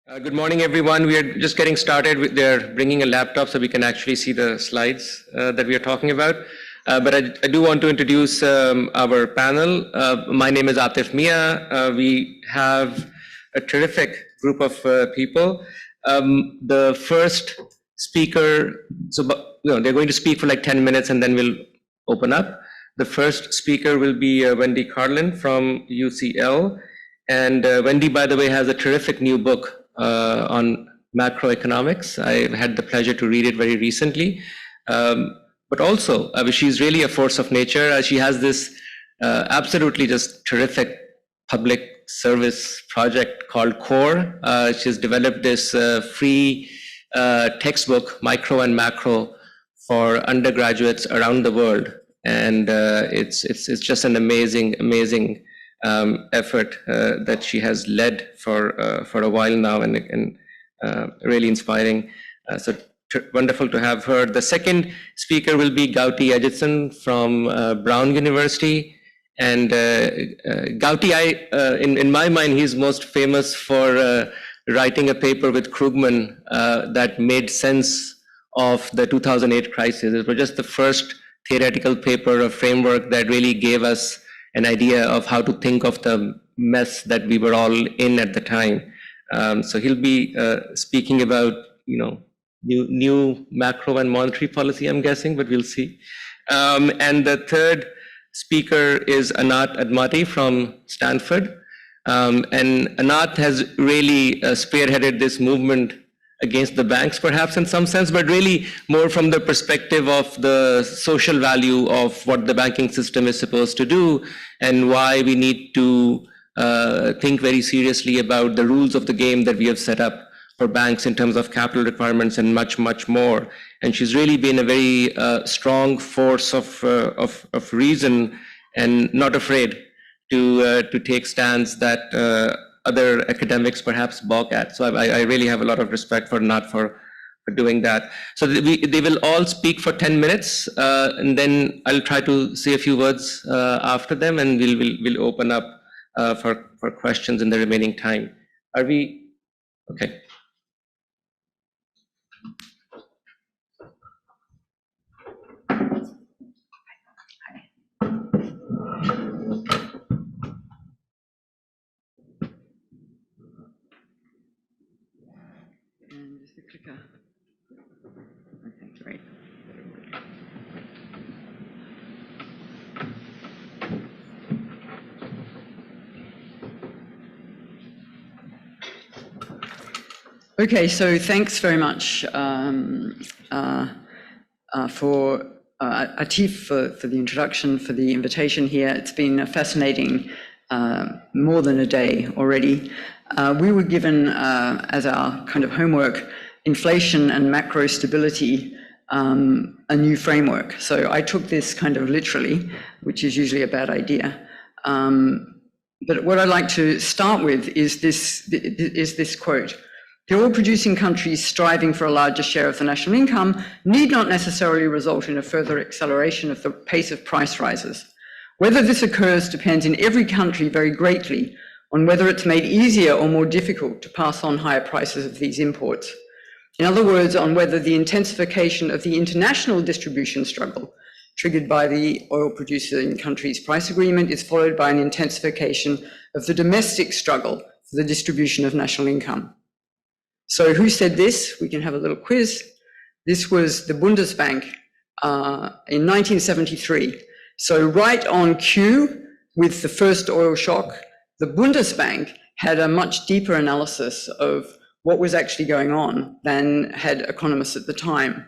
Good morning, everyone. We are just getting started. They're bringing a laptop so we can actually see the slides that we are talking about. But I do want to introduce our panel. My name is Atif Mian. We have a terrific group of people. The first speaker, they're going to speak for like 10 minutes and then we'll open up. The first speaker will be Wendy Carlin from UCL. And Wendy, by the way, has a terrific new book on macroeconomics. I've had the pleasure to read it very recently. But also, she's really a force of nature. She has this absolutely just terrific public service project called CORE. She's developed this free textbook, Micro and Macro, for undergraduates around the world. And it's just an amazing effort that she has led for a while now, and really inspiring. So wonderful to have her. The second speaker will be Gauti Eggertson from Brown University. And Gauti, in my mind, he's most famous for writing a paper with Krugman that made sense of the 2008 crisis. It was just the first theoretical paper, a framework that really gave us an idea of how to think of the mess that we were all in at the time. So he'll be speaking about, new macro and monetary policy, I'm guessing, but we'll see. And the third speaker is Anat Admati from Stanford. And Anat has really spearheaded this movement against the banks, perhaps in some sense, but really more from the perspective of the social value of what the banking system is supposed to do and why we need to think very seriously about the rules of the game that we have set up for banks in terms of capital requirements and much more. And she's really been a very strong force of reason and not afraid to take stands that other academics perhaps balk at. So I really have a lot of respect for Nat for doing that. So they will all speak for 10 minutes, and then I'll try to say a few words after them, and we'll open up for questions in the remaining time. Are we okay? Okay, great. Okay, so thanks very much for Atif for the introduction, for the invitation here. It's been a fascinating more than a day already. We were given as our kind of homework inflation and macro stability, a new framework. So I took this kind of literally, which is usually a bad idea. But what I'd like to start with is this quote. The oil-producing countries striving for a larger share of the national income need not necessarily result in a further acceleration of the pace of price rises. Whether this occurs depends in every country very greatly on whether it's made easier or more difficult to pass on higher prices of these imports. In other words, on whether the intensification of the international distribution struggle triggered by the oil-producing countries' price agreement is followed by an intensification of the domestic struggle for the distribution of national income. So who said this? We can have a little quiz. This was the Bundesbank in 1973. So right on cue with the first oil shock, the Bundesbank had a much deeper analysis of what was actually going on than had economists at the time.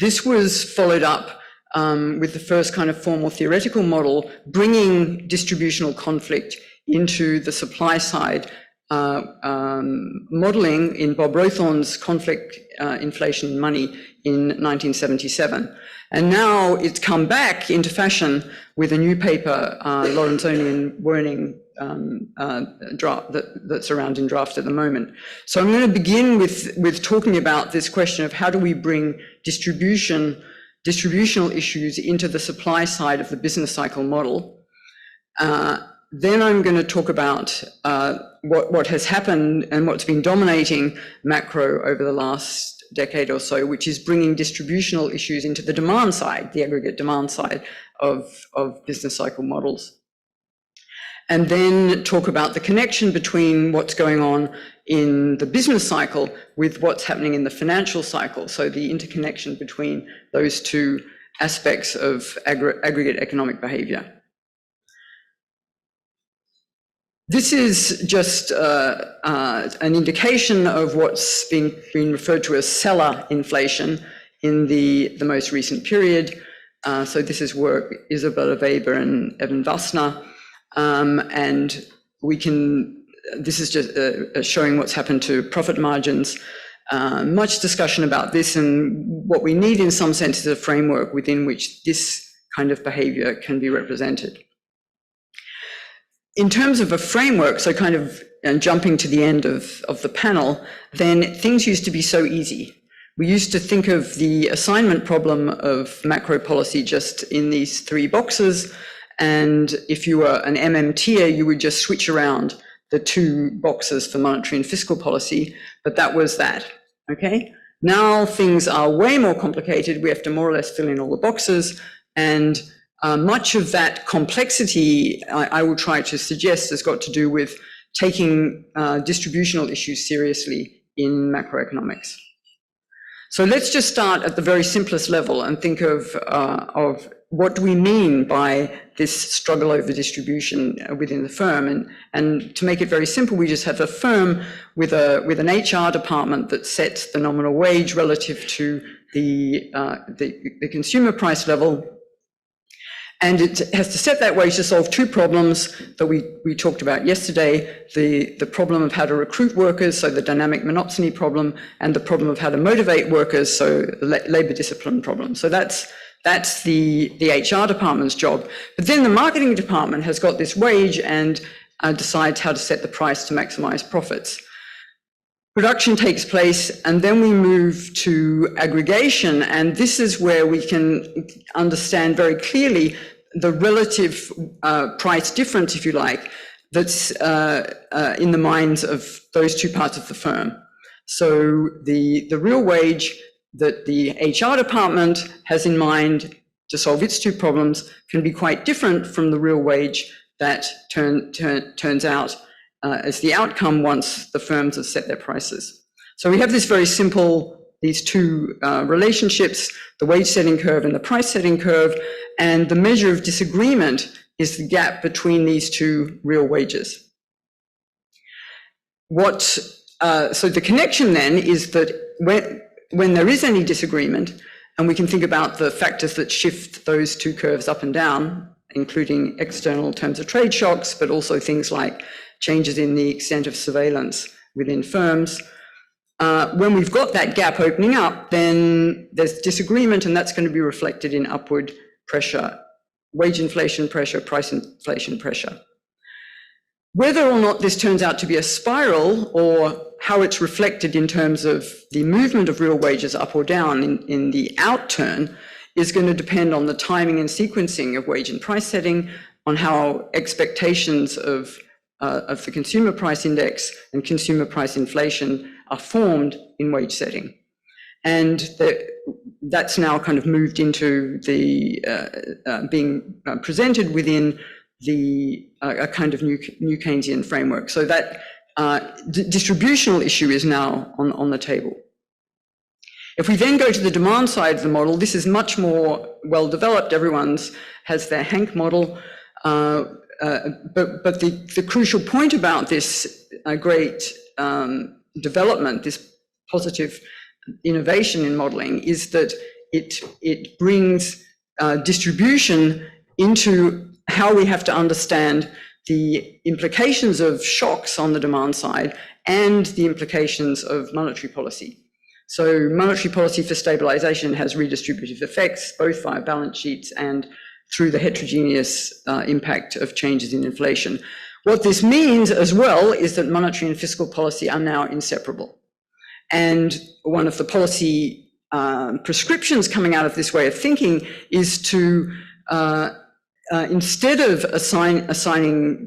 This was followed up with the first kind of formal theoretical model, bringing distributional conflict into the supply side, modeling in Bob Rothorn's Conflict, Inflation and Money in 1977. And now it's come back into fashion with a new paper, Lorenzoni and Werning, draft that's around in draft at the moment. So I'm going to begin with talking about this question of how do we bring distributional issues into the supply side of the business cycle model. Then I'm going to talk about what has happened and what's been dominating macro over the last decade or so, which is bringing distributional issues into the demand side, the aggregate demand side of business cycle models. And then talk about the connection between what's going on in the business cycle with what's happening in the financial cycle. So the interconnection between those two aspects of aggregate economic behavior. This is just an indication of what's been referred to as seller inflation in the most recent period. So this is work Isabella Weber and Evan Wassner. And this is just showing what's happened to profit margins. Much discussion about this, and what we need in some sense is a framework within which this kind of behavior can be represented. In terms of a framework, so kind of jumping to the end of the panel, then things used to be so easy. We used to think of the assignment problem of macro policy just in these three boxes. And if you were an MMTer, you would just switch around the two boxes for monetary and fiscal policy, but that was that, okay? Now things are way more complicated. We have to more or less fill in all the boxes, and much of that complexity, I will try to suggest, has got to do with taking distributional issues seriously in macroeconomics. So let's just start at the very simplest level and think of what do we mean by this struggle over distribution within the firm. And to make it very simple, we just have a firm with an HR department that sets the nominal wage relative to the consumer price level. And it has to set that wage to solve two problems that we talked about yesterday, the problem of how to recruit workers, so the dynamic monopsony problem, and the problem of how to motivate workers, so the labor discipline problem. So that's the HR department's job. But then the marketing department has got this wage and decides how to set the price to maximize profits. Production takes place, and then we move to aggregation, and this is where we can understand very clearly the relative price difference, if you like, that's in the minds of those two parts of the firm. So the real wage that the HR department has in mind to solve its two problems can be quite different from the real wage that turns out as the outcome once the firms have set their prices. So we have this very simple, these two relationships, the wage setting curve and the price setting curve, and the measure of disagreement is the gap between these two real wages. So the connection then is that when there is any disagreement, and we can think about the factors that shift those two curves up and down, including external terms of trade shocks, but also things like changes in the extent of surveillance within firms. When we've got that gap opening up, then there's disagreement, and that's going to be reflected in upward pressure, wage inflation pressure, price inflation pressure. Whether or not this turns out to be a spiral, or how it's reflected in terms of the movement of real wages up or down in the outturn, is going to depend on the timing and sequencing of wage and price setting, on how expectations of the consumer price index and consumer price inflation are formed in wage setting. And that's now kind of moved into the being presented within a kind of new Keynesian framework. So that distributional issue is now on the table. If we then go to the demand side of the model, this is much more well developed. Everyone's has their Hank model. But the crucial point about this great development, this positive innovation in modeling, is that it brings distribution into how we have to understand the implications of shocks on the demand side and the implications of monetary policy. So monetary policy for stabilization has redistributive effects, both via balance sheets and through the heterogeneous impact of changes in inflation. What this means as well is that monetary and fiscal policy are now inseparable. And one of the policy prescriptions coming out of this way of thinking is to instead of assigning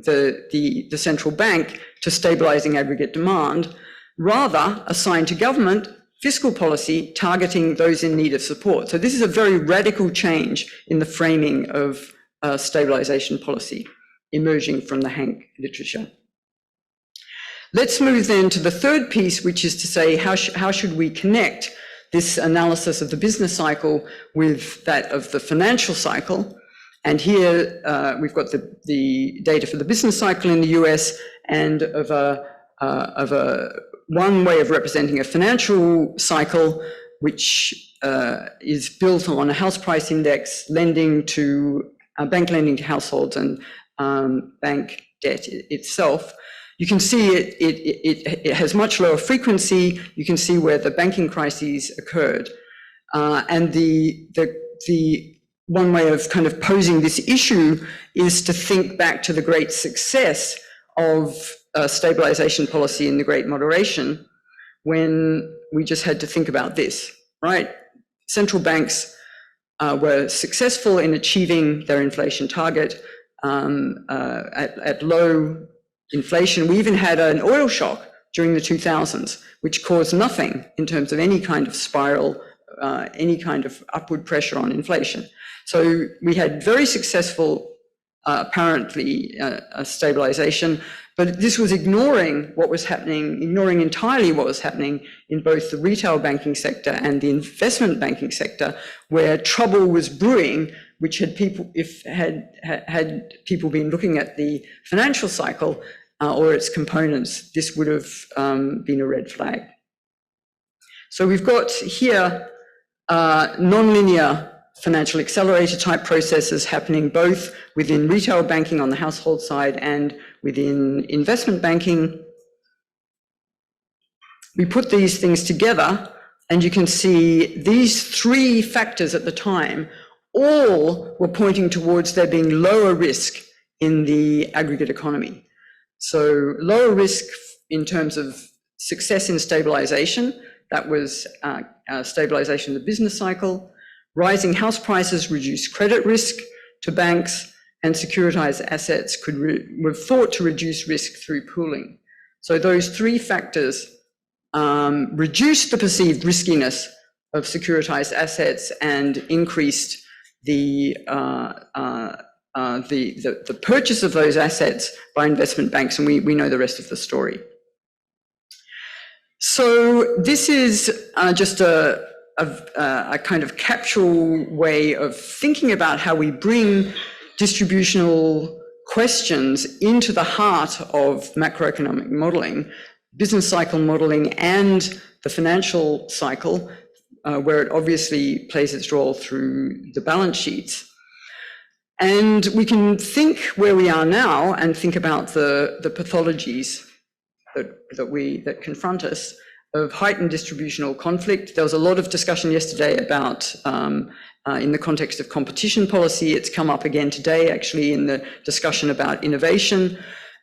the central bank to stabilizing aggregate demand, rather assign to government fiscal policy targeting those in need of support. So this is a very radical change in the framing of stabilization policy emerging from the Hank literature. Let's move then to the third piece, which is to say, how should we connect this analysis of the business cycle with that of the financial cycle? And here we've got the data for the business cycle in the US and of one way of representing a financial cycle, which is built on a house price index, lending to bank lending to households and bank debt itself. You can see it has much lower frequency. You can see where the banking crises occurred. And the one way of kind of posing this issue is to think back to the great success of stabilization policy in the Great Moderation, when we just had to think about this, right? Central banks were successful in achieving their inflation target at low inflation. We even had an oil shock during the 2000s, which caused nothing in terms of any kind of spiral, any kind of upward pressure on inflation. So we had very successful, apparently, stabilization, but this was ignoring what was happening, ignoring entirely what was happening in both the retail banking sector and the investment banking sector, where trouble was brewing, which had people, had people been looking at the financial cycle or its components, this would have been a red flag. So we've got here nonlinear financial accelerator type processes happening both within retail banking on the household side and within investment banking. We put these things together and you can see these three factors at the time all were pointing towards there being lower risk in the aggregate economy. So lower risk in terms of success in stabilization, that was stabilization of the business cycle. Rising house prices reduce credit risk to banks, and securitized assets were thought to reduce risk through pooling. So those three factors reduced the perceived riskiness of securitized assets and increased the purchase of those assets by investment banks, and we know the rest of the story. So this is just a kind of capsule way of thinking about how we bring distributional questions into the heart of macroeconomic modeling, business cycle modeling, and the financial cycle, where it obviously plays its role through the balance sheets. And we can think where we are now and think about the pathologies that confront us of heightened distributional conflict. There was a lot of discussion yesterday about, in the context of competition policy, it's come up again today, actually, in the discussion about innovation.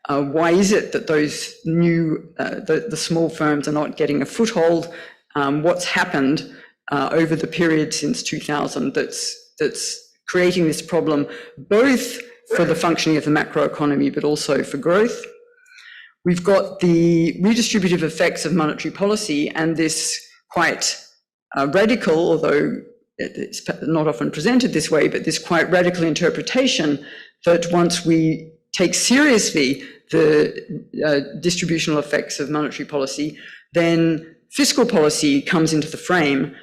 Why is it that those new, the small firms are not getting a foothold? What's happened over the period since 2000 that's creating this problem, both for the functioning of the macroeconomy, but also for growth? We've got the redistributive effects of monetary policy and this quite radical, although it's not often presented this way, but this quite radical interpretation that once we take seriously the distributional effects of monetary policy, then fiscal policy comes into the frame,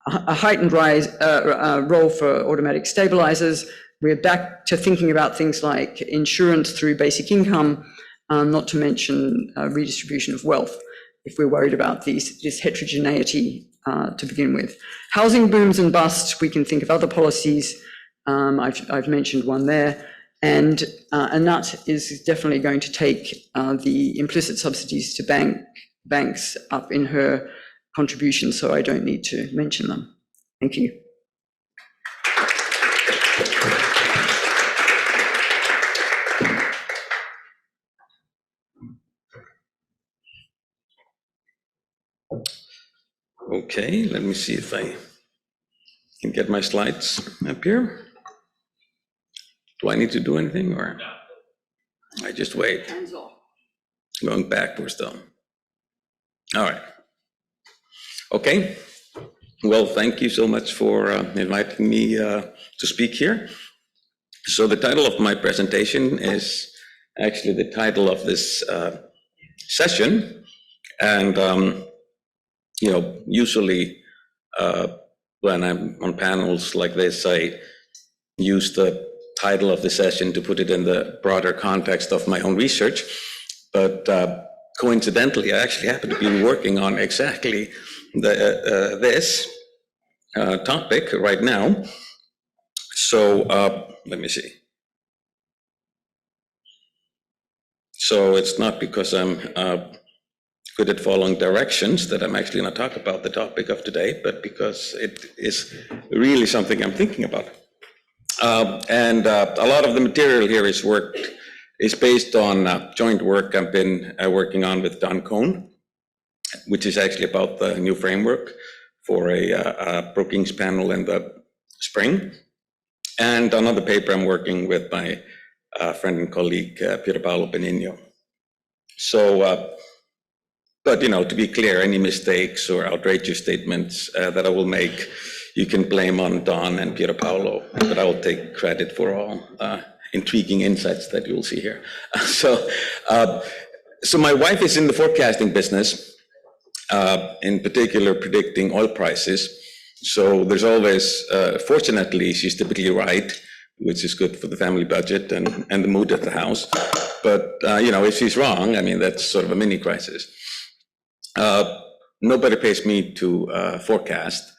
a heightened role for automatic stabilizers. We're back to thinking about things like insurance through basic income, not to mention redistribution of wealth, if we're worried about this heterogeneity to begin with. Housing booms and busts, we can think of other policies. I've mentioned one there. And Anat is definitely going to take the implicit subsidies to banks up in her contribution, so I don't need to mention them. Thank you. Okay, let me see if I can get my slides up here. Do I need to do anything, or I just wait? Hands off. Going backwards though. All right. Okay. Well, thank you so much for inviting me to speak here. So the title of my presentation is actually the title of this session. And, usually when I'm on panels like this, I use the title of the session to put it in the broader context of my own research. But coincidentally, I actually happen to be working on exactly this topic right now. So let me see. So it's not because I'm good at following directions that I'm actually going to talk about the topic of today, but because it is really something I'm thinking about. And a lot of the material here is based on joint work I've been working on with Don Cohn, which is actually about the new framework for a Brookings panel in the spring. And another paper I'm working with my friend and colleague, Pier Paolo Benigno. So, but to be clear, any mistakes or outrageous statements that I will make, you can blame on Don and Pier Paolo, but I will take credit for all intriguing insights that you'll see here. So my wife is in the forecasting business, in particular predicting oil prices. So there's always, fortunately, she's typically right, which is good for the family budget and the mood at the house. But, if she's wrong, I mean, that's sort of a mini crisis. Nobody pays me to forecast,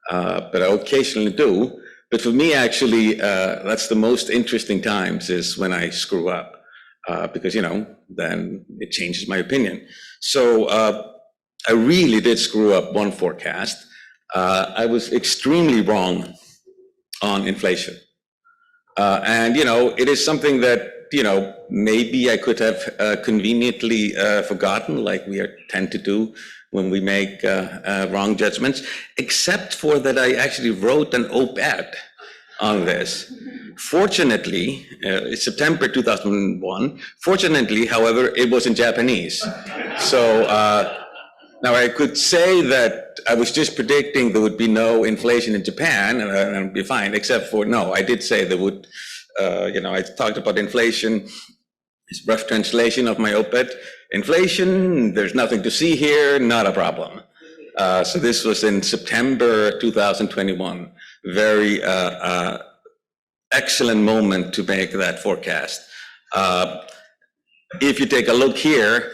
but I occasionally do. But for me, actually, that's the most interesting times is when I screw up, because, then it changes my opinion. So I really did screw up one forecast. I was extremely wrong on inflation. And, it is something that, maybe I could have conveniently forgotten, like we tend to do when we make wrong judgments, except for that I actually wrote an op-ed on this. Fortunately, it's September 2001. Fortunately, however, it was in Japanese. So now I could say that I was just predicting there would be no inflation in Japan and I'd be fine, except for, no, I did say there would, I talked about inflation. It's rough translation of my op-ed. Inflation, there's nothing to see here, not a problem. So this was in September 2021. Very excellent moment to make that forecast. If you take a look here,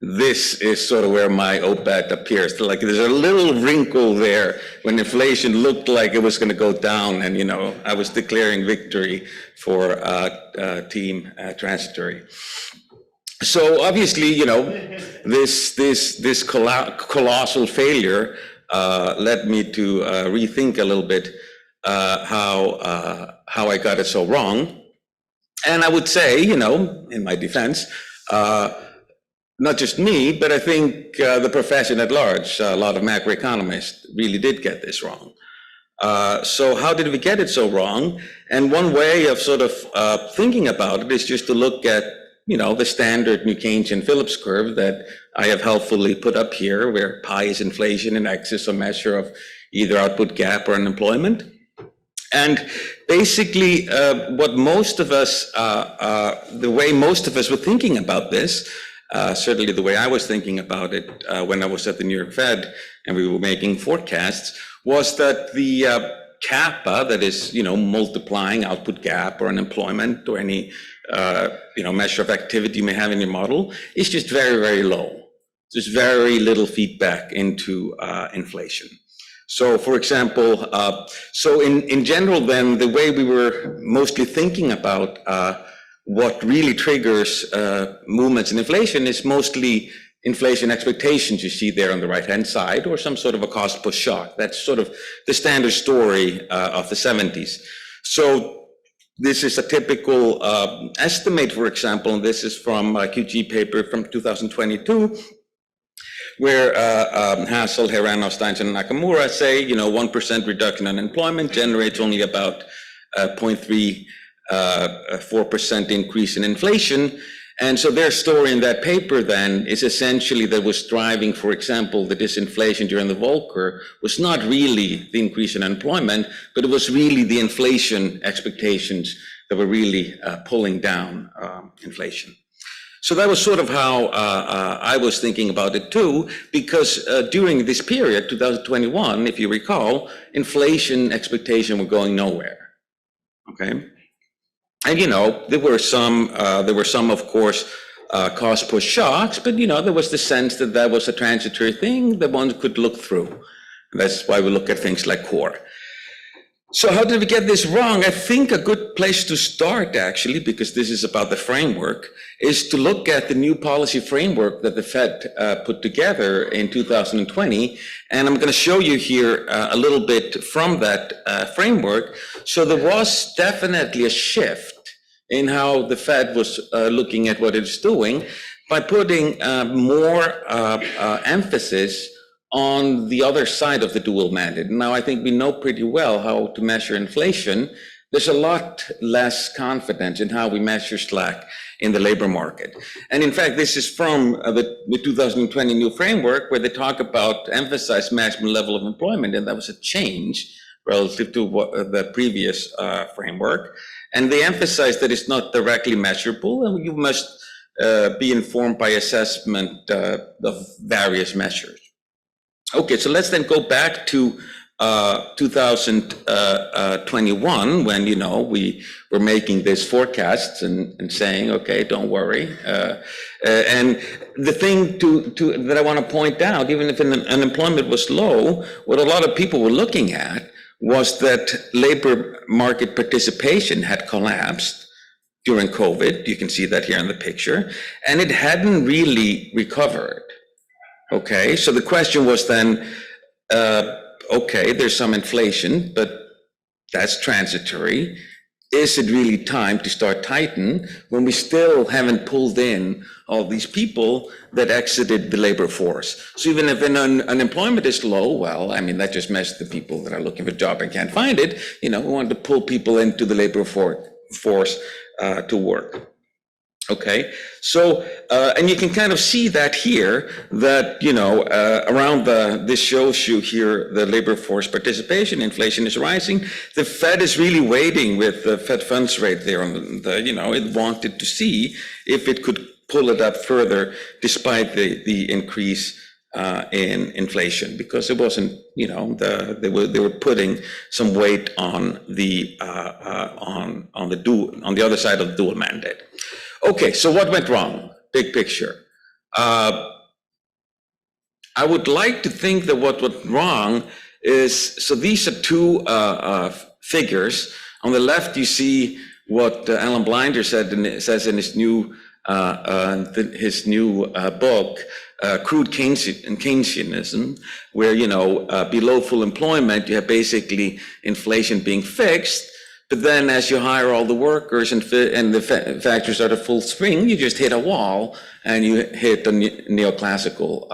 this is sort of where my op-ed appears. Like there's a little wrinkle there when inflation looked like it was going to go down, and I was declaring victory for team transitory. So obviously, this colossal failure led me to rethink a little bit how I got it so wrong. And I would say, in my defense, not just me, but I think the profession at large, a lot of macroeconomists really did get this wrong. So how did we get it so wrong? And one way of sort of thinking about it is just to look at, the standard New Keynesian Phillips curve that I have helpfully put up here, where pi is inflation and x is a measure of either output gap or unemployment. And basically, what most of us, the way most of us were thinking about this, certainly the way I was thinking about it when I was at the New York Fed and we were making forecasts, was that the kappa, that is, multiplying output gap or unemployment or any, measure of activity you may have in your model, is just very, very low. There's very little feedback into inflation. So, for example, so in general, then the way we were mostly thinking about what really triggers movements in inflation is mostly inflation expectations you see there on the right-hand side, or some sort of a cost push shock. That's sort of the standard story of the 70s. So this is a typical estimate, for example, and this is from a QG paper from 2022, where Hassel, Herano, Steins, and Nakamura say, 1% reduction in unemployment generates only about 0.3 4% increase in inflation. And so their story in that paper then is essentially that was driving, for example, the disinflation during the Volcker was not really the increase in unemployment, but it was really the inflation expectations that were really pulling down inflation. So that was sort of how I was thinking about it too, because during this period, 2021, if you recall, inflation expectations were going nowhere, okay? And, you know, there were some, of course, cost push shocks, but, you know, there was the sense that that was a transitory thing that one could look through. And that's why we look at things like core. So how did we get this wrong? I think a good place to start, actually, because this is about the framework, is to look at the new policy framework that the Fed put together in 2020. And I'm going to show you here a little bit from that framework. So there was definitely a shift in how the Fed was looking at what it's doing by putting more emphasis on the other side of the dual mandate. Now, I think we know pretty well how to measure inflation. There's a lot less confidence in how we measure slack in the labor market. And in fact, this is from the 2020 new framework where they talk about emphasize maximum level of employment, and that was a change relative to the previous framework. And they emphasize that it's not directly measurable, and you must be informed by assessment of various measures. Okay, so let's then go back to 2021 when, you know, we were making these forecasts and saying, okay, don't worry. And the thing that I want to point out, even if unemployment was low, what a lot of people were looking at was that labor market participation had collapsed during COVID. You can see that here in the picture, and it hadn't really recovered. Okay, so the question was then, okay, there's some inflation, but that's transitory. Is it really time to start tighten when we still haven't pulled in all these people that exited the labor force? So even if unemployment is low, well, I mean, that just measures the people that are looking for a job and can't find it. You know, we want to pull people into the labor force to work. Okay, so, and you can kind of see that here, that, you know, around this shows you here, the labor force participation, inflation is rising. The Fed is really waiting with the Fed funds rate there on you know, it wanted to see if it could pull it up further despite the increase in inflation, because it wasn't, you know, they were putting some weight on the other side of the dual mandate. Okay, so what went wrong? Big picture. I would like to think that what went wrong is, so these are two figures. On the left, you see what Alan Blinder says in his new book, Crude Keynesianism, where, you know, below full employment, you have basically inflation being fixed. But then as you hire all the workers and the factories are at full swing, you just hit a wall and you hit a neoclassical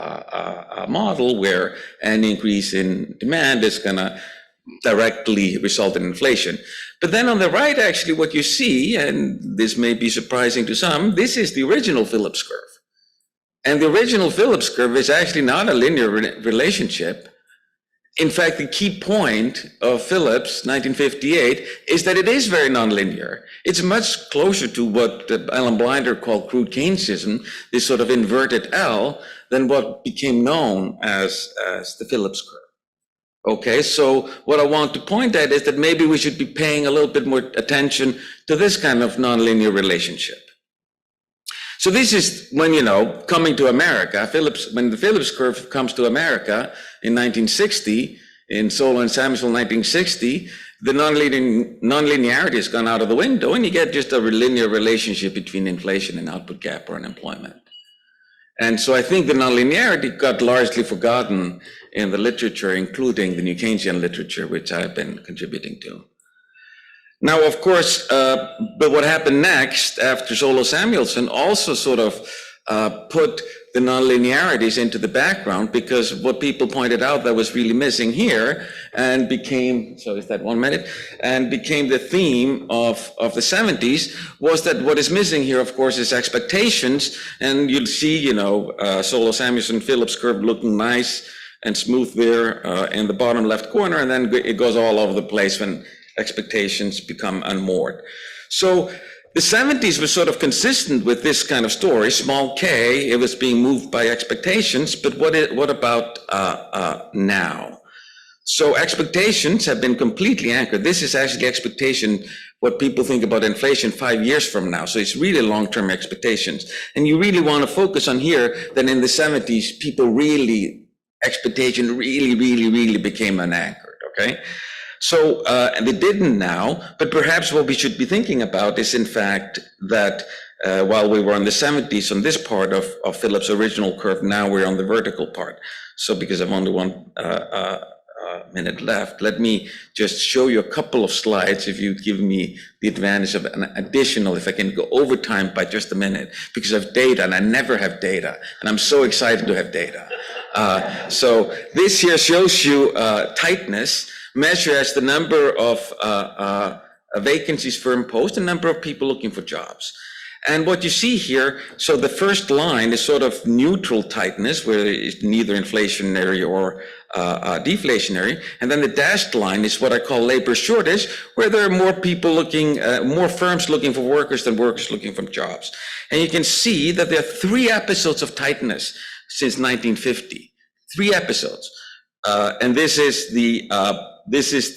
model where an increase in demand is going to directly result in inflation. But then on the right, actually, what you see, and this may be surprising to some, this is the original Phillips curve. And the original Phillips curve is actually not a linear relationship. In fact, the key point of Phillips, 1958, is that it is very nonlinear. It's much closer to what Alan Blinder called crude Keynesianism, this sort of inverted L, than what became known as the Phillips curve. Okay, so what I want to point at is that maybe we should be paying a little bit more attention to this kind of nonlinear relationship. So this is when, you know, coming to America, when the Phillips curve comes to America in 1960, in Solow and Samuelson 1960, the nonlinearity has gone out of the window, and you get just a linear relationship between inflation and output gap or unemployment. And so I think the nonlinearity got largely forgotten in the literature, including the New Keynesian literature, which I've been contributing to. Now, of course, but what happened next after Solow Samuelson also sort of put the nonlinearities into the background, because what people pointed out that was really missing here and became, so is that 1 minute, and became the theme of the 70s was that what is missing here, of course, is expectations. And you'll see, Solo Samuelson Phillips curve looking nice and smooth there in the bottom left corner, and then it goes all over the place when expectations become unmoored. So the 70s was sort of consistent with this kind of story, small k, it was being moved by expectations, but what about now? So expectations have been completely anchored. This is actually expectation, what people think about inflation 5 years from now. So it's really long-term expectations. And you really want to focus on here that in the 70s, expectation really became unanchored, okay? So, and they didn't now, but perhaps what we should be thinking about is, in fact, that while we were on the 70s on this part of Phillips' original curve, now we're on the vertical part. So because I've only 1 minute left, let me just show you a couple of slides, if you'd give me the advantage of an additional, if I can go over time by just a minute, because I have data, and I never have data, and I'm so excited to have data. So this here shows you tightness, measured as the number of vacancies firm post, and number of people looking for jobs. And what you see here, so the first line is sort of neutral tightness, where it's neither inflationary or deflationary. And then the dashed line is what I call labor shortage, where there are more people looking, more firms looking for workers than workers looking for jobs. And you can see that there are 3 episodes of tightness since 1950, 3 episodes. And this is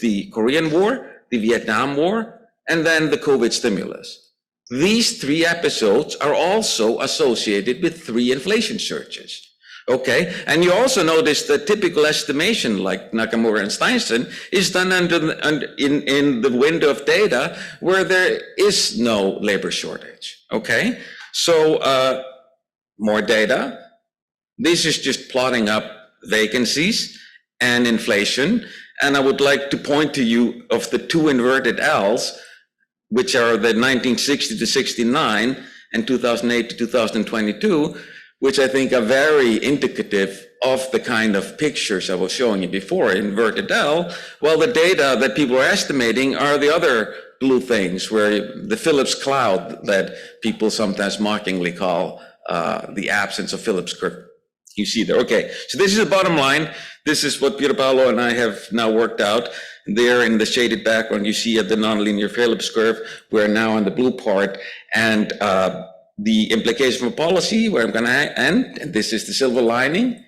the Korean War, the Vietnam War, and then the COVID stimulus. These 3 episodes are also associated with 3 inflation surges. Okay, and you also notice the typical estimation, like Nakamura and Steinson, is done in the window of data where there is no labor shortage. Okay, so more data. This is just plotting up vacancies and inflation, and I would like to point to you of the 2 inverted L's, which are the 1960 to 69 and 2008 to 2022, which I think are very indicative of the kind of pictures I was showing you before, inverted L, while the data that people are estimating are the other blue things, where the Phillips cloud that people sometimes mockingly call the absence of Phillips curve. You see there. Okay, so this is the bottom line. This is what Pierpaolo and I have now worked out. There in the shaded background, you see at the nonlinear Phillips curve, we're now on the blue part, and the implication for policy, where I'm going to end, and this is the silver lining.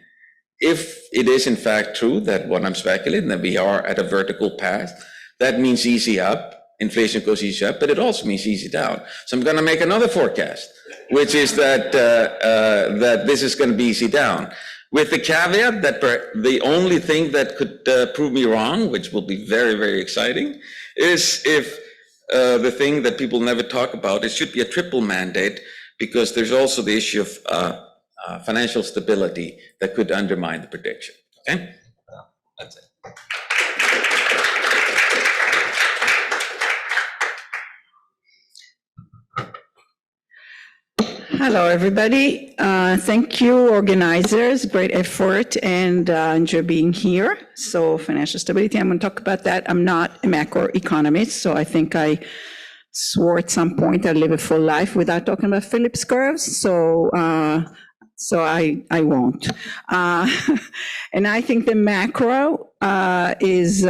If it is in fact true that what I'm speculating, that we are at a vertical path, that means easy up, inflation goes easy up, but it also means easy down. So I'm going to make another forecast, which is that that this is going to be easy down, with the caveat that the only thing that could prove me wrong, which will be very, very exciting, is if the thing that people never talk about, it should be a triple mandate, because there's also the issue of financial stability that could undermine the prediction. Okay, that's it. Hello, everybody. Thank you, organizers. Great effort, and enjoy being here. So financial stability, I'm going to talk about that. I'm not a macroeconomist, so I think I swore at some point I'd live a full life without talking about Phillips curves. So I won't. And I think the macro is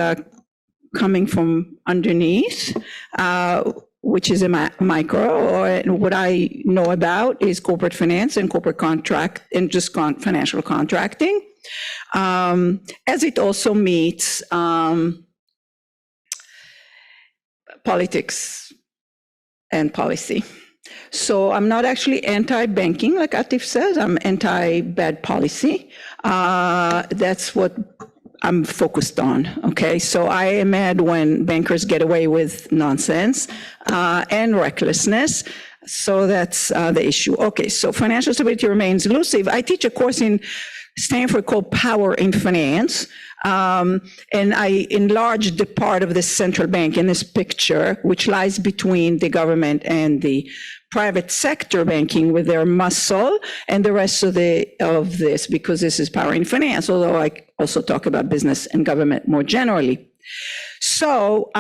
coming from underneath, which is a micro, or what I know about is corporate finance and corporate contract and just financial contracting, as it also meets politics and policy. So I'm not actually anti-banking, like Atif says, I'm anti-bad policy. That's what I'm focused on, okay? So I am mad when bankers get away with nonsense and recklessness. So that's the issue. Okay, so financial stability remains elusive. I teach a course in Stanford called Power in Finance. And I enlarged the part of the central bank in this picture, which lies between the government and the private sector banking with their muscle and the rest of this, because this is Power in Finance, although I also talk about business and government more generally. So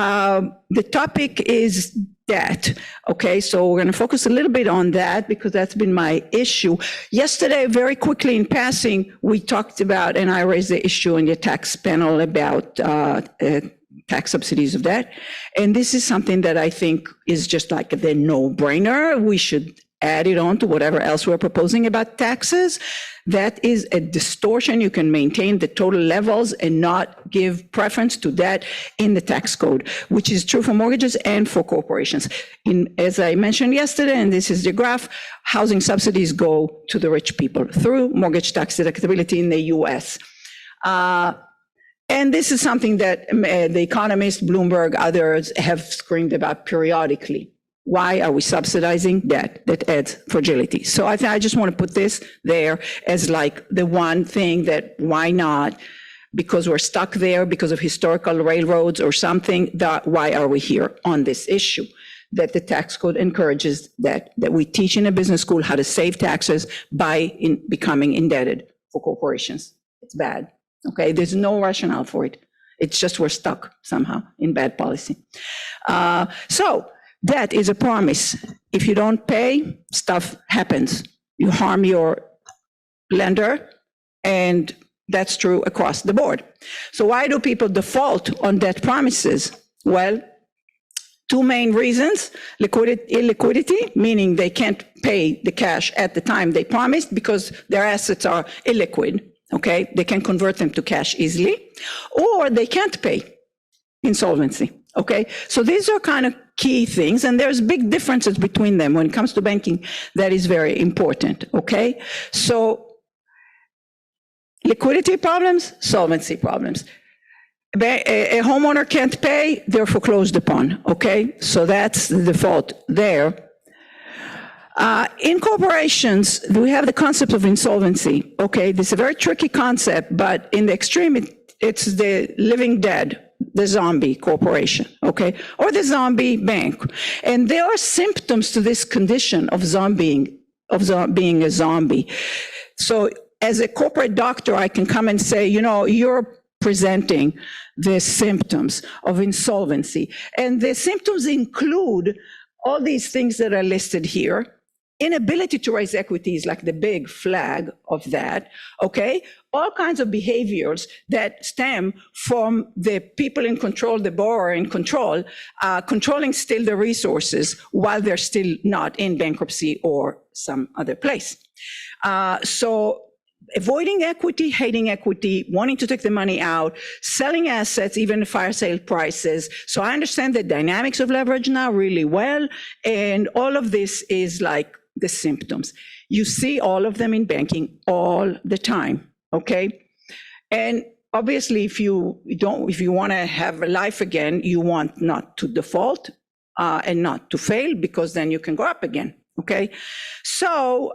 the topic is debt. Okay, so we're going to focus a little bit on that because that's been my issue. Yesterday, very quickly in passing, we talked about, and I raised the issue in the tax panel about tax subsidies of debt. And this is something that I think is just like the no-brainer. We should add it on to whatever else we're proposing about taxes. That is a distortion. You can maintain the total levels and not give preference to that in the tax code, which is true for mortgages and for corporations. As I mentioned yesterday, and this is the graph, housing subsidies go to the rich people through mortgage tax deductibility in the US. And this is something that The Economist, Bloomberg, others have screamed about periodically. Why are we subsidizing debt that adds fragility? So I just want to put this there as like the one thing that why not? Because we're stuck there because of historical railroads or something, that why are we here on this issue? That the tax code encourages that we teach in a business school how to save taxes by becoming indebted for corporations. It's bad, okay? There's no rationale for it. It's just we're stuck somehow in bad policy. So debt is a promise. If you don't pay, stuff happens. You harm your lender, and that's true across the board. So why do people default on debt promises? Well, two main reasons: illiquidity, meaning they can't pay the cash at the time they promised because their assets are illiquid, okay? They can convert them to cash easily, or they can't pay, insolvency, okay? So these are kind of key things, and there's big differences between them when it comes to banking. That is very important, okay? So liquidity problems, solvency problems. A homeowner can't pay, they're foreclosed upon, okay? So that's the default there. In corporations, we have the concept of insolvency, okay? This is a very tricky concept, but in the extreme, it's the living dead, the zombie corporation, okay? Or the zombie bank. And there are symptoms to this condition of being a zombie. So as a corporate doctor, I can come and say, you know, you're presenting the symptoms of insolvency. And the symptoms include all these things that are listed here. Inability to raise equity is like the big flag of that, okay? All kinds of behaviors that stem from the people in control, the borrower in control, controlling still the resources while they're still not in bankruptcy or some other place. So avoiding equity, hating equity, wanting to take the money out, selling assets, even fire sale prices. So I understand the dynamics of leverage now really well, and all of this is like the symptoms. You see all of them in banking all the time, okay? And obviously, if you want to have a life again, you want not to default and not to fail, because then you can go up again, okay? So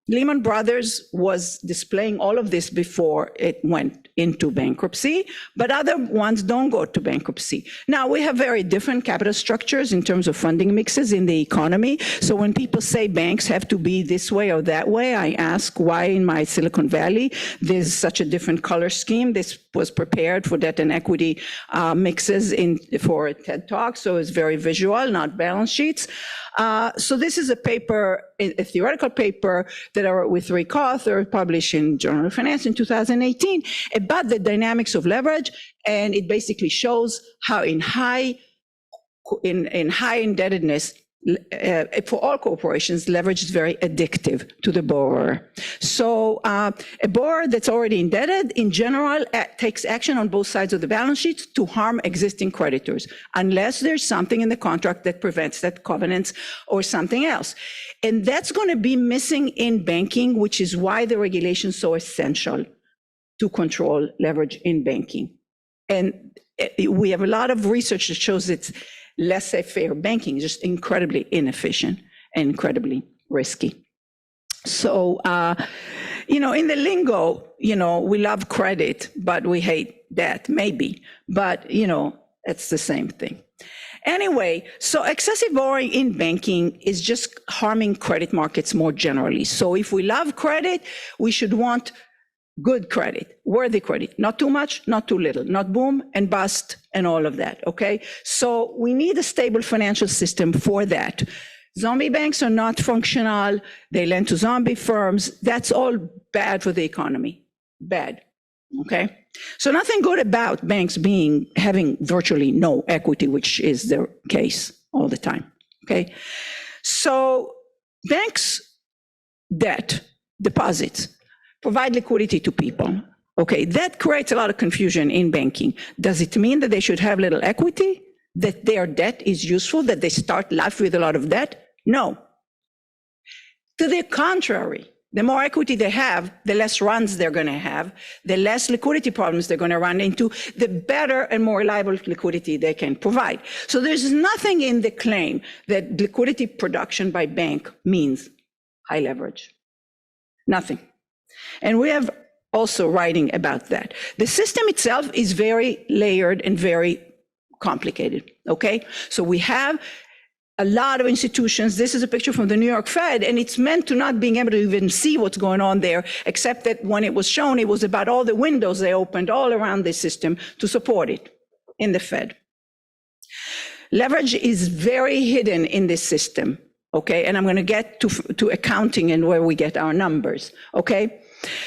Lehman Brothers was displaying all of this before it went into bankruptcy, but other ones don't go to bankruptcy. Now, we have very different capital structures in terms of funding mixes in the economy. So when people say banks have to be this way or that way, I ask why in my Silicon Valley there's such a different color scheme. This was prepared for debt and equity mixes for a TED Talk, so it's very visual, not balance sheets. So this is a paper, a theoretical paper that I wrote with three co-authors, published in Journal of Finance in 2018, about the dynamics of leverage, and it basically shows how in high indebtedness, for all corporations, leverage is very addictive to the borrower. So a borrower that's already indebted, in general, takes action on both sides of the balance sheet to harm existing creditors, unless there's something in the contract that prevents that, covenants or something else. And that's going to be missing in banking, which is why the regulation is so essential to control leverage in banking. And we have a lot of research that shows it's laissez-faire banking, just incredibly inefficient and incredibly risky. So, in the lingo, we love credit, but we hate debt, maybe. But, it's the same thing. Anyway, so excessive borrowing in banking is just harming credit markets more generally. So if we love credit, we should want good credit, worthy credit, not too much, not too little, not boom and bust and all of that, okay? So we need a stable financial system for that. Zombie banks are not functional. They lend to zombie firms. That's all bad for the economy, bad, okay? So nothing good about banks having virtually no equity, which is the case all the time, okay? So banks' debt, deposits, provide liquidity to people. Okay, that creates a lot of confusion in banking. Does it mean that they should have little equity? That their debt is useful? That they start life with a lot of debt? No. To the contrary, the more equity they have, the less runs they're going to have, the less liquidity problems they're going to run into, the better and more reliable liquidity they can provide. So there's nothing in the claim that liquidity production by bank means high leverage. Nothing. And we have also writing about that. The system itself is very layered and very complicated, okay? So we have a lot of institutions. This is a picture from the New York Fed, and it's meant to not being able to even see what's going on there, except that when it was shown, it was about all the windows they opened all around the system to support it in the Fed. Leverage is very hidden in this system, okay? And I'm going to get to accounting and where we get our numbers, okay?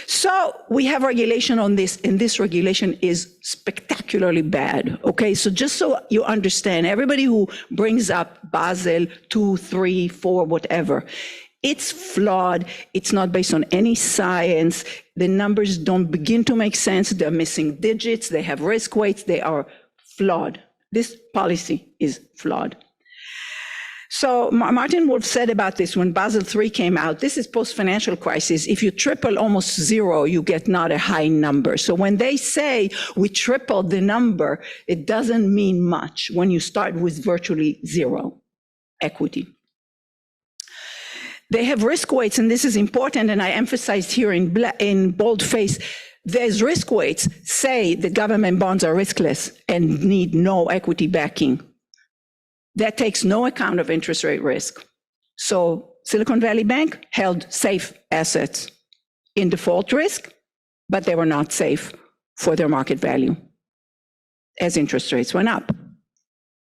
So we have regulation on this, and this regulation is spectacularly bad, okay? So just so you understand, everybody who brings up Basel 2, 3, 4, whatever, it's flawed. It's not based on any science. The numbers don't begin to make sense. They're missing digits. They have risk weights. They are flawed. This policy is flawed. So Martin Wolf said about this when Basel III came out, this is post-financial crisis. If you triple almost zero, you get not a high number. So when they say we tripled the number, it doesn't mean much when you start with virtually zero equity. They have risk weights, and this is important, and I emphasized here in boldface, there's risk weights say that government bonds are riskless and need no equity backing. That takes no account of interest rate risk. So Silicon Valley Bank held safe assets in default risk, but they were not safe for their market value as interest rates went up.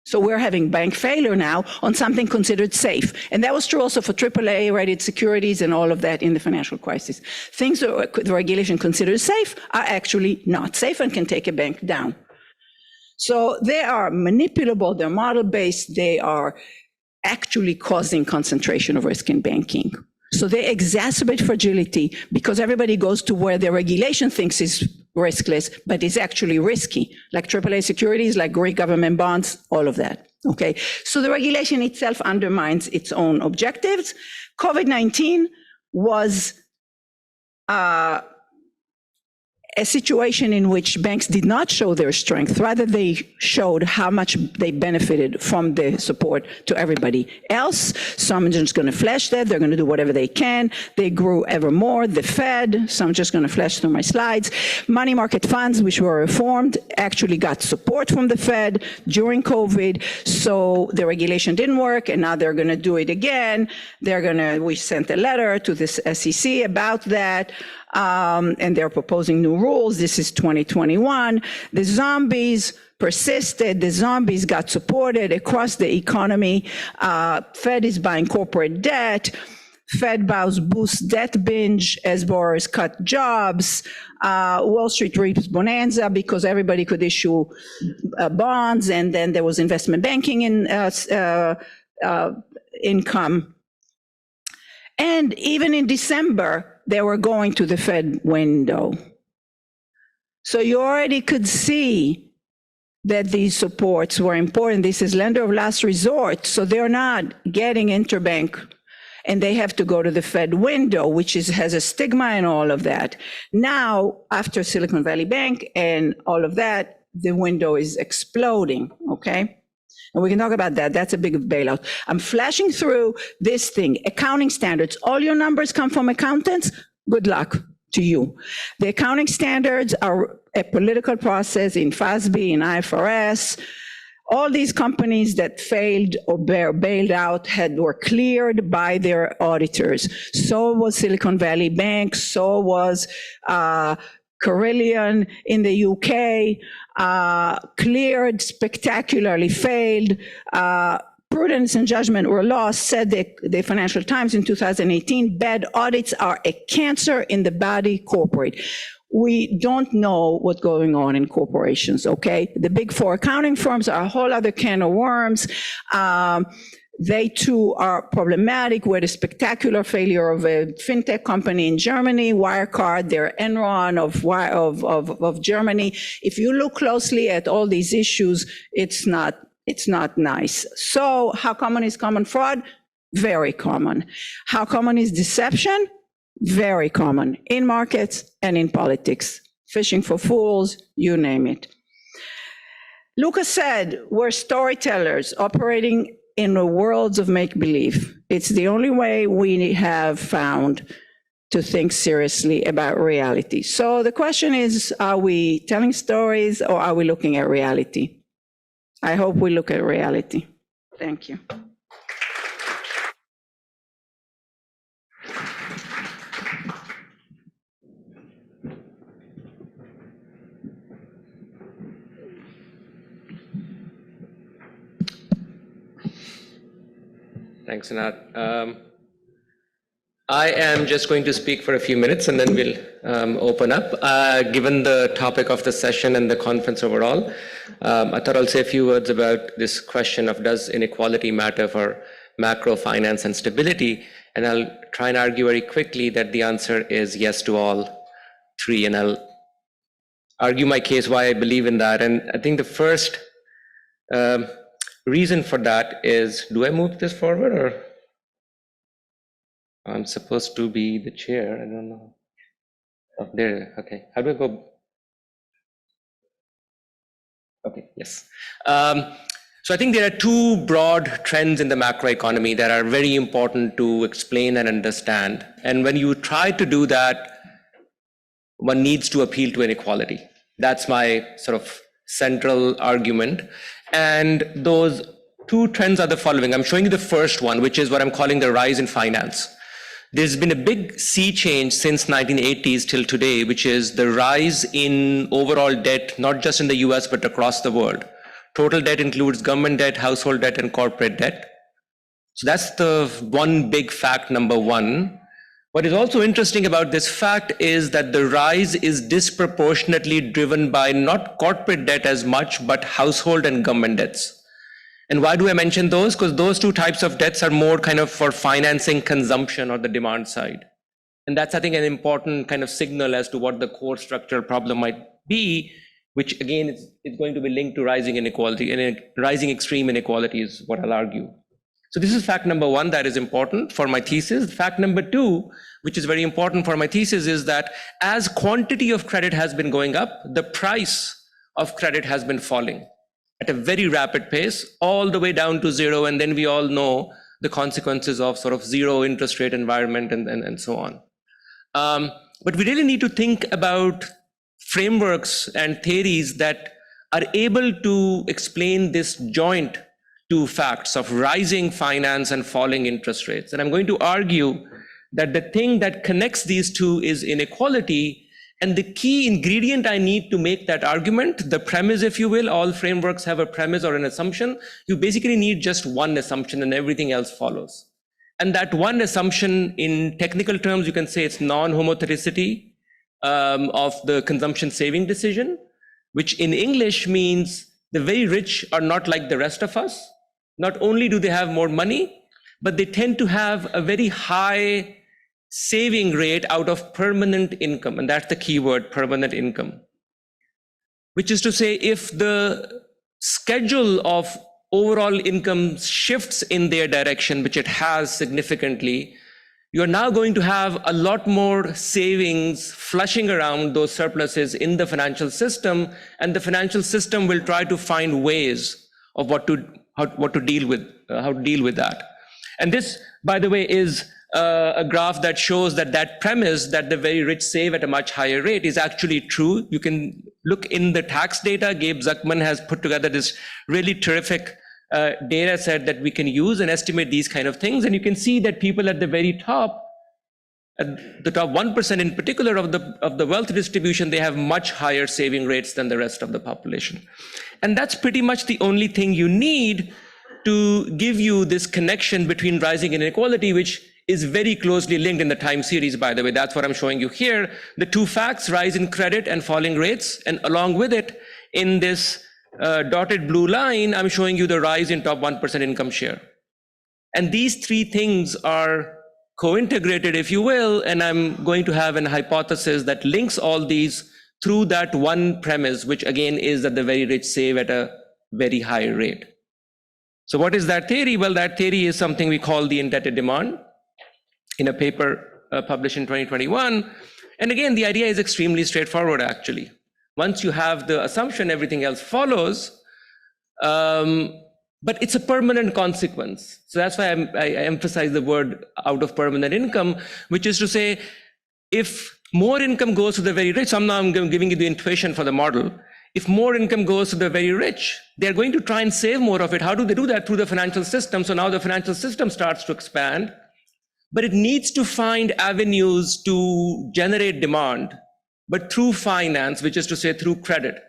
So we're having bank failure now on something considered safe. And that was true also for AAA rated securities and all of that in the financial crisis. Things that the regulation considers safe are actually not safe and can take a bank down. So they are manipulable, they're model-based, they are actually causing concentration of risk in banking. So they exacerbate fragility because everybody goes to where the regulation thinks is riskless, but is actually risky, like AAA securities, like Greek government bonds, all of that, okay? So the regulation itself undermines its own objectives. COVID-19 was a situation in which banks did not show their strength. Rather, they showed how much they benefited from the support to everybody else. So I'm just going to flash that. They're going to do whatever they can. They grew ever more. The Fed, so I'm just going to flash through my slides. Money market funds, which were reformed, actually got support from the Fed during COVID. So the regulation didn't work, and now they're going to do it again. We sent a letter to this SEC about that. And they're proposing new rules. This is 2021. The zombies persisted. The zombies got supported across the economy. Fed is buying corporate debt. Fed boosts debt binge as borrowers cut jobs. Wall Street reaps bonanza because everybody could issue bonds, and then there was investment banking in income. And even in December, they were going to the Fed window. So you already could see that these supports were important. This is lender of last resort, so they're not getting interbank, and they have to go to the Fed window, which has a stigma and all of that. Now, after Silicon Valley Bank and all of that, the window is exploding, okay? And we can talk about that. That's a big bailout. I'm flashing through this thing. Accounting standards. All your numbers come from accountants. Good luck to you. The accounting standards are a political process in FASB, in IFRS. All these companies that failed or bailed out were cleared by their auditors. So was Silicon Valley Bank, so was Carillion in the UK, cleared, spectacularly failed. Prudence and judgment were lost, said the Financial Times in 2018. Bad audits are a cancer in the body corporate. We don't know what's going on in corporations, okay? The big four accounting firms are a whole other can of worms. They too are problematic with a spectacular failure of a fintech company in Germany, Wirecard, their Enron of Germany. If you look closely at all these issues, it's not nice. So how common is common fraud? Very common. How common is deception? Very common in markets and in politics. Fishing for fools, you name it. Lucas said, we're storytellers operating in the worlds of make-believe. It's the only way we have found to think seriously about reality. So the question is, are we telling stories or are we looking at reality? I hope we look at reality. Thank you. Thanks, Anat. I am just going to speak for a few minutes and then we'll open up. Given the topic of the session and the conference overall, I thought I'll say a few words about this question of does inequality matter for macro finance and stability? And I'll try and argue very quickly that the answer is yes to all three. And I'll argue my case why I believe in that. And I think the first reason for that is, do I move this forward or I'm supposed to be the chair? I don't know. Oh, there, okay. How do I go? Okay, yes. So I think there are two broad trends in the macroeconomy that are very important to explain and understand. And when you try to do that, one needs to appeal to inequality. That's my sort of central argument. And those two trends are the following. I'm showing you the first one, which is what I'm calling the rise in finance. There's been a big sea change since 1980s till today, which is the rise in overall debt, not just in the US, but across the world. Total debt includes government debt, household debt, and corporate debt. So that's the one big fact, number one. What is also interesting about this fact is that the rise is disproportionately driven by not corporate debt as much, but household and government debts. And why do I mention those? Because those two types of debts are more kind of for financing consumption or the demand side. And that's, I think, an important kind of signal as to what the core structural problem might be, which again is going to be linked to rising inequality, and rising extreme inequality is what I'll argue. So this is fact number one that is important for my thesis. Fact number two, which is very important for my thesis, is that as quantity of credit has been going up, the price of credit has been falling at a very rapid pace, all the way down to zero. And then we all know the consequences of sort of zero interest rate environment and so on. But we really need to think about frameworks and theories that are able to explain this joint two facts of rising finance and falling interest rates. And I'm going to argue that the thing that connects these two is inequality. And the key ingredient I need to make that argument, the premise, if you will, all frameworks have a premise or an assumption. You basically need just one assumption and everything else follows. And that one assumption, in technical terms, you can say it's non-homotheticity of the consumption saving decision, which in English means the very rich are not like the rest of us. Not only do they have more money, but they tend to have a very high saving rate out of permanent income. And that's the key word, permanent income. Which is to say, if the schedule of overall income shifts in their direction, which it has significantly, you're now going to have a lot more savings flushing around those surpluses in the financial system, and the financial system will try to find ways of how to deal with that. And this, by the way, is a graph that shows that premise that the very rich save at a much higher rate is actually true. You can look in the tax data, Gabe Zuckman has put together this really terrific data set that we can use and estimate these kind of things. And you can see that people at the very top, at the top 1% in particular of the wealth distribution, they have much higher saving rates than the rest of the population. And that's pretty much the only thing you need to give you this connection between rising inequality, which is very closely linked in the time series, by the way. That's what I'm showing you here. The two facts, rise in credit and falling rates, and along with it, in this dotted blue line, I'm showing you the rise in top 1% income share. And these three things are co-integrated, if you will, and I'm going to have an hypothesis that links all these through that one premise, which again is that the very rich save at a very high rate. So what is that theory? Well, that theory is something we call the indebted demand in a paper published in 2021. And again, the idea is extremely straightforward, actually. Once you have the assumption, everything else follows. But it's a permanent consequence. So that's why I emphasize the word out of permanent income, which is to say, if more income goes to the very rich, so now I'm giving you the intuition for the model. If more income goes to the very rich, they're going to try and save more of it. How do they do that? Through the financial system. So now the financial system starts to expand, but it needs to find avenues to generate demand, but through finance, which is to say through credit.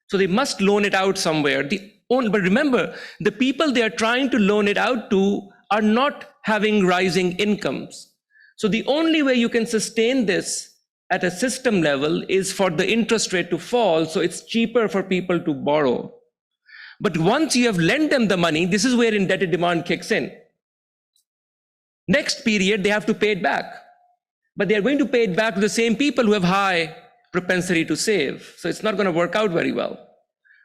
So they must loan it out somewhere. But remember, the people they are trying to loan it out to are not having rising incomes. So the only way you can sustain this at a system level is for the interest rate to fall, so it's cheaper for people to borrow. But once you have lent them the money, this is where indebted demand kicks in. Next period, they have to pay it back. But they are going to pay it back to the same people who have high propensity to save. So it's not going to work out very well.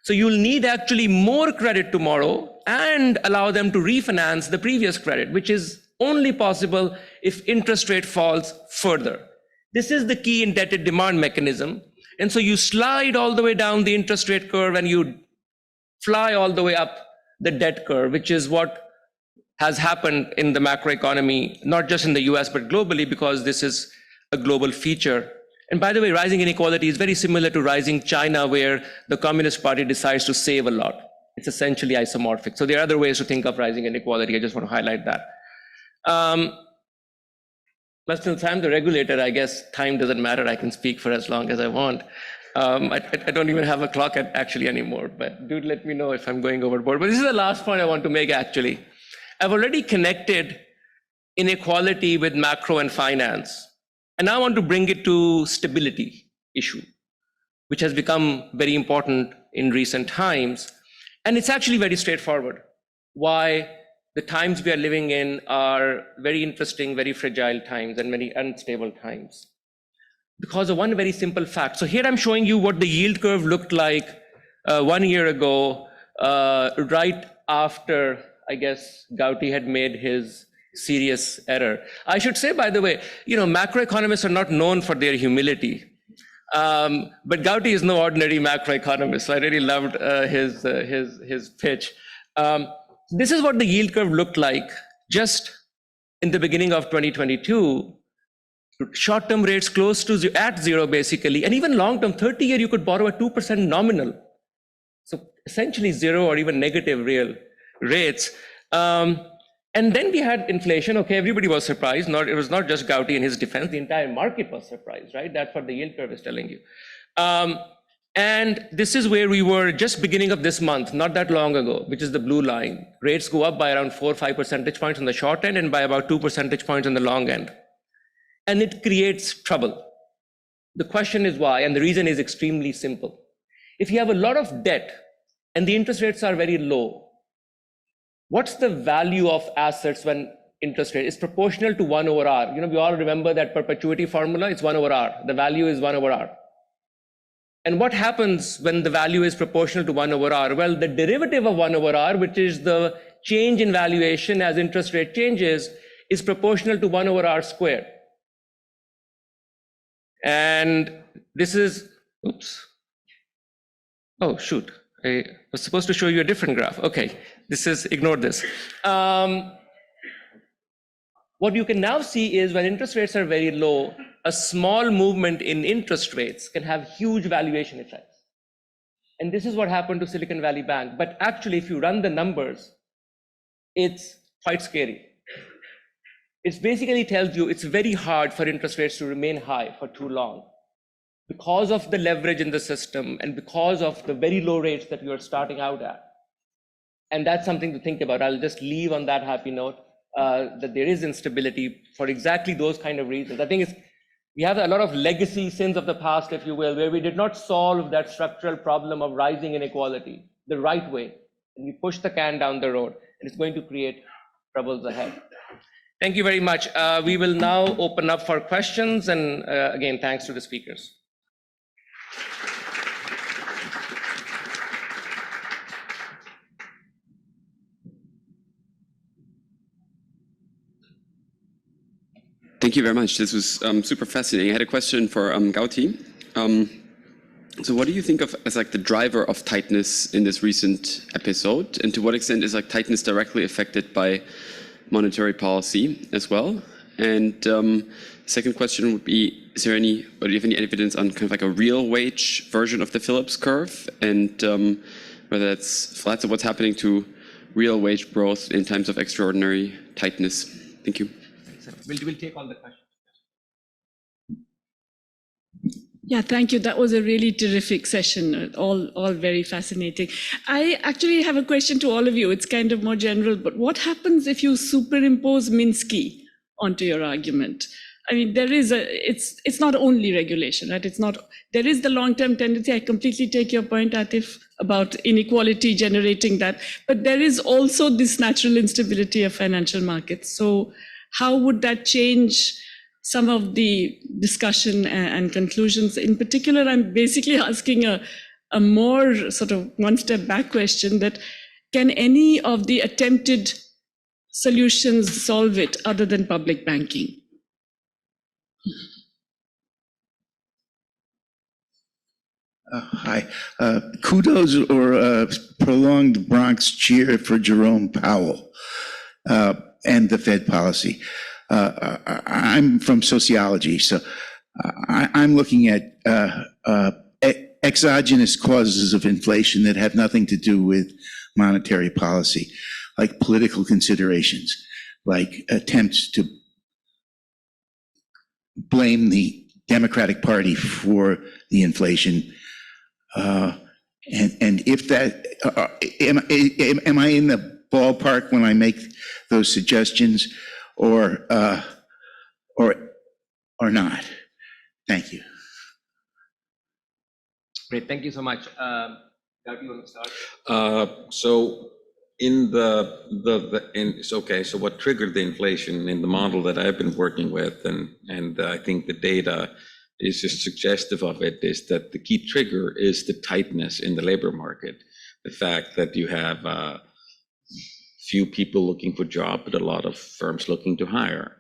So you'll need actually more credit tomorrow and allow them to refinance the previous credit, which is only possible if interest rate falls further. This is the key indebted demand mechanism. And so you slide all the way down the interest rate curve and you fly all the way up the debt curve, which is what has happened in the macroeconomy, not just in the US, but globally, because this is a global feature. And by the way, rising inequality is very similar to rising China, where the Communist Party decides to save a lot. It's essentially isomorphic. So there are other ways to think of rising inequality. I just want to highlight that. But since I'm the regulator, I guess time doesn't matter. I can speak for as long as I want. I don't even have a clock actually anymore, but do let me know if I'm going overboard. But this is the last point I want to make, actually. I've already connected inequality with macro and finance. And now I want to bring it to stability issue, which has become very important in recent times. And it's actually very straightforward. Why the times we are living in are very interesting, very fragile times and very unstable times. Because of one very simple fact. So here I'm showing you what the yield curve looked like 1 year ago, right after, I guess, Gauti had made his serious error. I should say, by the way, macroeconomists are not known for their humility. But Gauti is no ordinary macroeconomist. So I really loved his pitch. This is what the yield curve looked like just in the beginning of 2022. Short-term rates close to at zero, basically. And even long-term, 30-year, you could borrow at 2% nominal. So essentially zero or even negative real rates. And then we had inflation. Okay, everybody was surprised. It was not just Gauti in his defense. The entire market was surprised, right? That's what the yield curve is telling you. And this is where we were just beginning of this month, not that long ago, which is the blue line. Rates go up by around 4 or 5 percentage points on the short end and by about 2 percentage points on the long end. And it creates trouble. The question is why, and the reason is extremely simple. If you have a lot of debt and the interest rates are very low, what's the value of assets when interest rate is proportional to 1 over R? We all remember that perpetuity formula. It's 1 over R. The value is 1 over R. And what happens when the value is proportional to 1 over R? Well, the derivative of 1 over R, which is the change in valuation as interest rate changes, is proportional to 1 over R squared. And this is, oops. Oh, shoot. I was supposed to show you a different graph. Okay, ignore this. What you can now see is when interest rates are very low, a small movement in interest rates can have huge valuation effects. And this is what happened to Silicon Valley Bank. But actually, if you run the numbers, it's quite scary. It basically tells you it's very hard for interest rates to remain high for too long because of the leverage in the system and because of the very low rates that you are starting out at. And that's something to think about. I'll just leave on that happy note, that there is instability for exactly those kind of reasons. I think we have a lot of legacy sins of the past, if you will, where we did not solve that structural problem of rising inequality the right way. And we push the can down the road, and it's going to create troubles ahead. Thank you very much. We will now open up for questions. And again, thanks to the speakers. Thank you very much. This was super fascinating. I had a question for Gauti. So what do you think of as like the driver of tightness in this recent episode? And to what extent is like tightness directly affected by monetary policy as well? And second question would be, is there any, or do you have any evidence on kind of like a real wage version of the Phillips curve? And whether that's flat, so what's happening to real wage growth in times of extraordinary tightness? Thank you. We'll take all the questions. Yeah, thank you. That was a really terrific session, all very fascinating. I actually have a question to all of you. It's kind of more general, but what happens if you superimpose Minsky onto your argument? I mean, it's not only regulation, right? There is the long-term tendency. I completely take your point, Atif, about inequality generating that, but there is also this natural instability of financial markets. So how would that change some of the discussion and conclusions? In particular, I'm basically asking a more sort of one step back question, that can any of the attempted solutions solve it other than public banking? Hi. Kudos or prolonged Bronx cheer for Jerome Powell and the Fed policy. I'm from sociology, so I'm looking at exogenous causes of inflation that have nothing to do with monetary policy, like political considerations, like attempts to blame the Democratic Party for the inflation. And if that, am I in the ballpark when I make those suggestions, or not? Thank you. Great, thank you so much. Gauti, you want to start? So so what triggered the inflation in the model that I've been working with, and I think the data is just suggestive of it, is that the key trigger is the tightness in the labor market. The fact that you have few people looking for jobs, but a lot of firms looking to hire.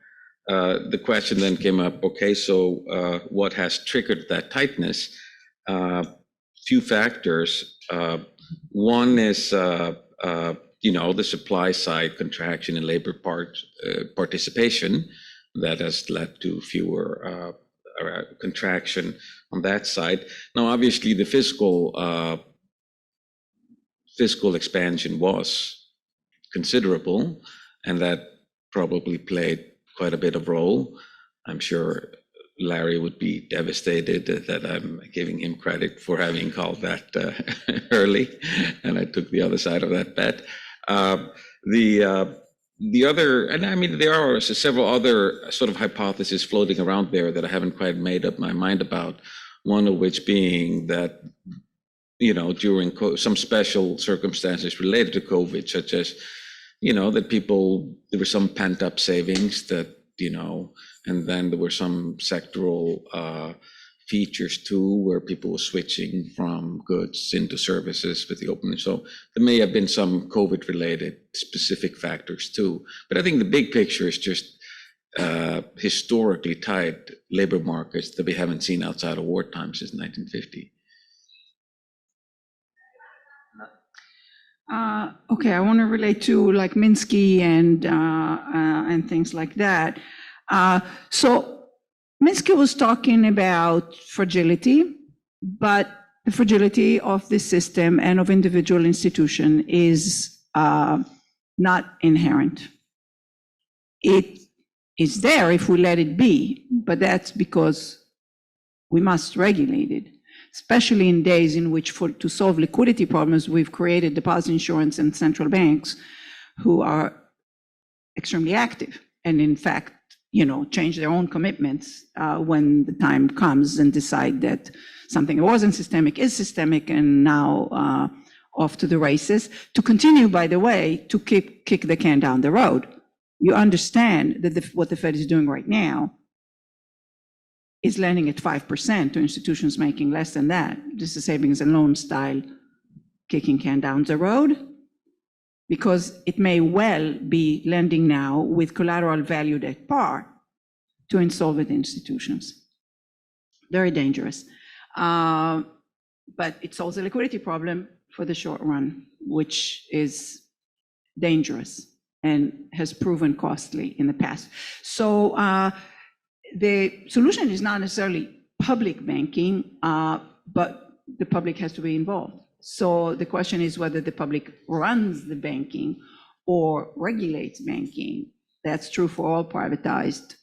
The question then came up, okay, so what has triggered that tightness? Few factors. One is, the supply side contraction in labor participation that has led to fewer contraction on that side. Now, obviously, the fiscal expansion was considerable, and that probably played quite a bit of role. I'm sure Larry would be devastated that I'm giving him credit for having called that early, and I took the other side of that bet. The other, and I mean, there are several other sort of hypotheses floating around there that I haven't quite made up my mind about, one of which being that, during some special circumstances related to COVID, such as, that there were some pent up savings that, and then there were some sectoral features too, where people were switching from goods into services with the opening. So there may have been some COVID related specific factors too. But I think the big picture is just historically tight labor markets that we haven't seen outside of wartime since 1950. Okay, I want to relate to like Minsky and things like that. So Minsky was talking about fragility, but the fragility of the system and of individual institution is not inherent. It is there if we let it be, but that's because we must regulate it, especially in days in which to solve liquidity problems, we've created deposit insurance and central banks who are extremely active and in fact, change their own commitments when the time comes and decide that something that wasn't systemic is systemic and now off to the races. To continue, by the way, to kick the can down the road. You understand that what the Fed is doing right now is lending at 5% to institutions making less than that. This is savings and loan style kicking can down the road, because it may well be lending now with collateral valued at par to insolvent institutions. Very dangerous. But it solves a liquidity problem for the short run, which is dangerous and has proven costly in the past. So the solution is not necessarily public banking, but the public has to be involved. So the question is whether the public runs the banking or regulates banking. That's true for all privatized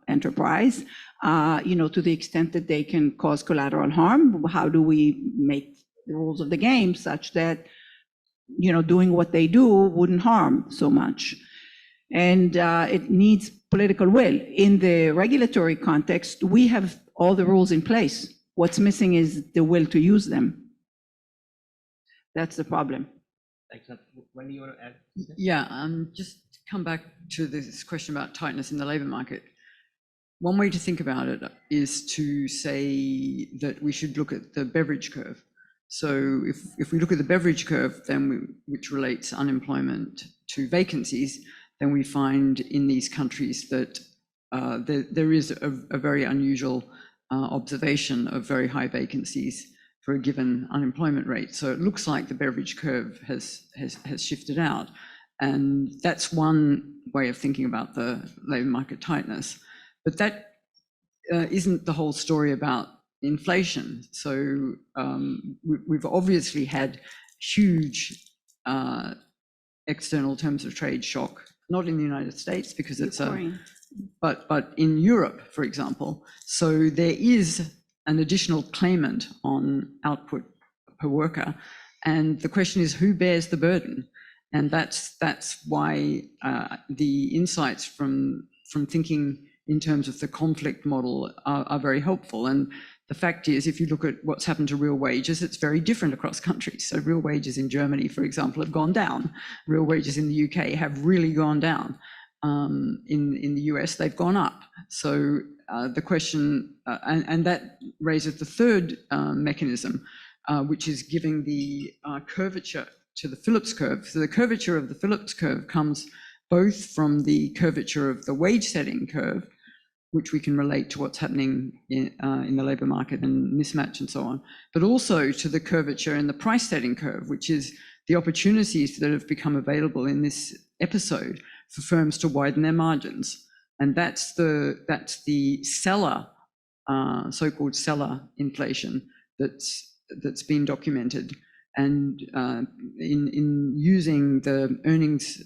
enterprise. To the extent that they can cause collateral harm, how do we make the rules of the game such that doing what they do wouldn't harm so much? And it needs political will. In the regulatory context, we have all the rules in place. What's missing is the will to use them. That's the problem. Thanks. Wendy, you want to add? Yeah, just to come back to this question about tightness in the labor market. One way to think about it is to say that we should look at the Beveridge curve. So if we look at the Beveridge curve, then which relates unemployment to vacancies, then we find in these countries that there is a very unusual observation of very high vacancies for a given unemployment rate. So it looks like the Beveridge curve has shifted out. And that's one way of thinking about the labor market tightness. But that isn't the whole story about inflation. So we've obviously had huge external terms of trade shock, not in the United States because it's but in Europe, for example. So there is an additional claimant on output per worker. And the question is, who bears the burden? And that's why the insights from thinking in terms of the conflict model are very helpful. And the fact is, if you look at what's happened to real wages, it's very different across countries. So real wages in Germany, for example, have gone down. Real wages in the UK have really gone down. In the US, they've gone up. So the question, and that raises the third mechanism, which is giving the curvature to the Phillips curve. So the curvature of the Phillips curve comes both from the curvature of the wage setting curve, which we can relate to what's happening in the labor market and mismatch and so on, but also to the curvature in the price setting curve, which is the opportunities that have become available in this episode for firms to widen their margins. And that's the seller, so-called seller inflation that's been documented. And in using the earnings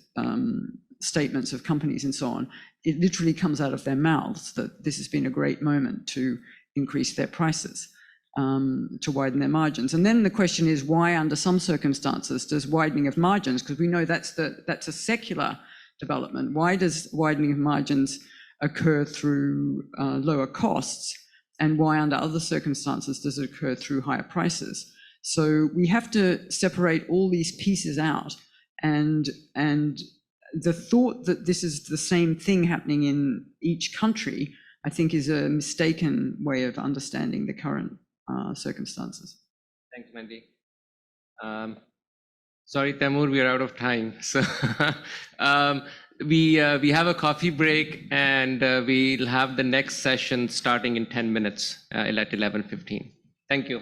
statements of companies and so on, it literally comes out of their mouths that this has been a great moment to increase their prices, to widen their margins. And then the question is, why under some circumstances does widening of margins, because we know that's a secular development, why does widening of margins occur through lower costs, and why under other circumstances does it occur through higher prices? So we have to separate all these pieces out, and the thought that this is the same thing happening in each country, I think, is a mistaken way of understanding the current circumstances. Thanks, Wendy. Sorry, Taimur, we are out of time. So we have a coffee break, and we'll have the next session starting in 10 minutes at 11:15. Thank you.